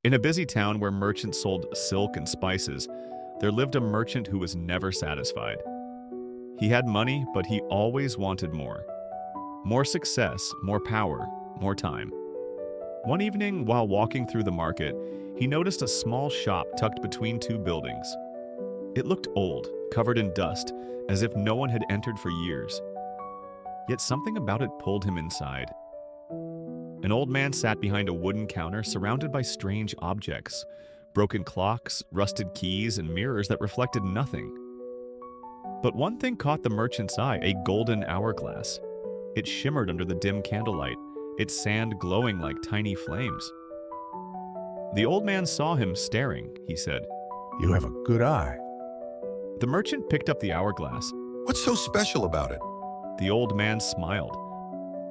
In a busy town where merchants sold silk and spices, there lived a merchant who was never satisfied. He had money, but he always wanted more. More success, more power, more time. One evening, while walking through the market, he noticed a small shop tucked between two buildings. It looked old, covered in dust, as if no one had entered for years. Yet something about it pulled him inside. An old man sat behind a wooden counter surrounded by strange objects, broken clocks, rusted keys, and mirrors that reflected nothing. But one thing caught the merchant's eye, a golden hourglass. It shimmered under the dim candlelight, its sand glowing like tiny flames. The old man saw him staring, he said. You have a good eye. The merchant picked up the hourglass. What's so special about it? The old man smiled.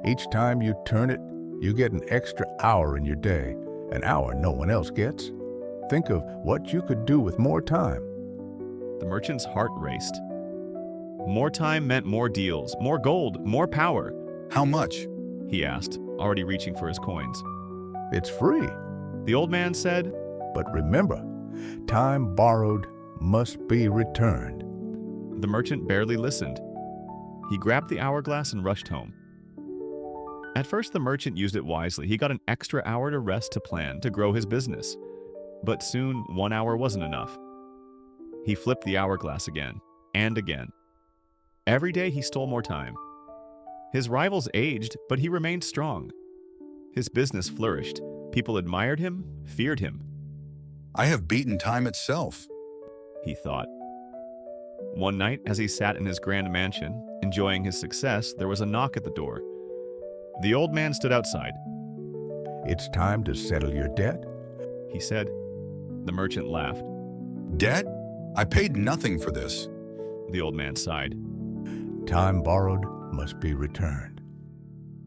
Each time you turn it, you get an extra hour in your day, an hour no one else gets. Think of what you could do with more time. The merchant's heart raced. More time meant more deals, more gold, more power. How much? He asked, already reaching for his coins. It's free. The old man said, But remember, time borrowed must be returned. The merchant barely listened. He grabbed the hourglass and rushed home. At first, the merchant used it wisely. He got an extra hour to rest, to plan, to grow his business. But soon, 1 hour wasn't enough. He flipped the hourglass again and again. Every day, he stole more time. His rivals aged, but he remained strong. His business flourished. People admired him, feared him. I have beaten time itself. He thought. One night, as he sat in his grand mansion, enjoying his success, there was a knock at the door. The old man stood outside. It's time to settle your debt, He said. The merchant laughed. Debt? I paid nothing for this. The old man sighed. Time borrowed must be returned.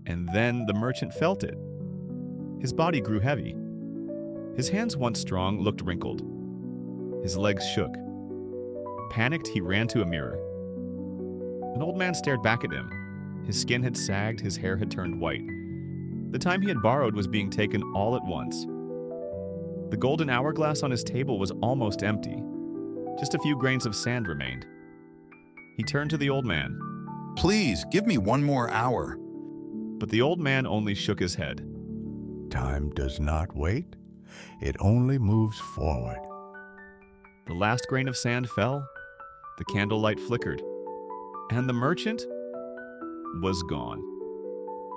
And then the merchant felt it. His body grew heavy. His hands, once strong, looked wrinkled. His legs shook. Panicked, he ran to a mirror. An old man stared back at him. His skin had sagged, his hair had turned white. The time he had borrowed was being taken all at once. The golden hourglass on his table was almost empty. Just a few grains of sand remained. He turned to the old man. Please, give me 1 more hour. But the old man only shook his head. Time does not wait. It only moves forward. The last grain of sand fell, the candlelight flickered, and the merchant was gone.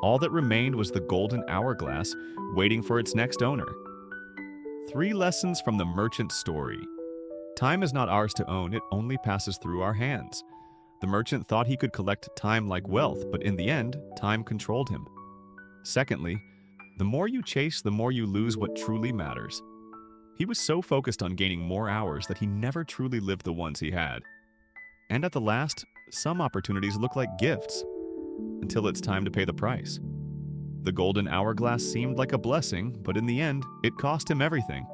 All that remained was the golden hourglass waiting for its next owner. 3 lessons from the merchant's story. Time is not ours to own, it only passes through our hands. The merchant thought he could collect time like wealth, but in the end, time controlled him. Secondly, the more you chase, the more you lose what truly matters. He was so focused on gaining more hours that he never truly lived the ones he had. And at the last, some opportunities look like gifts, until it's time to pay the price. The golden hourglass seemed like a blessing, but in the end, it cost him everything.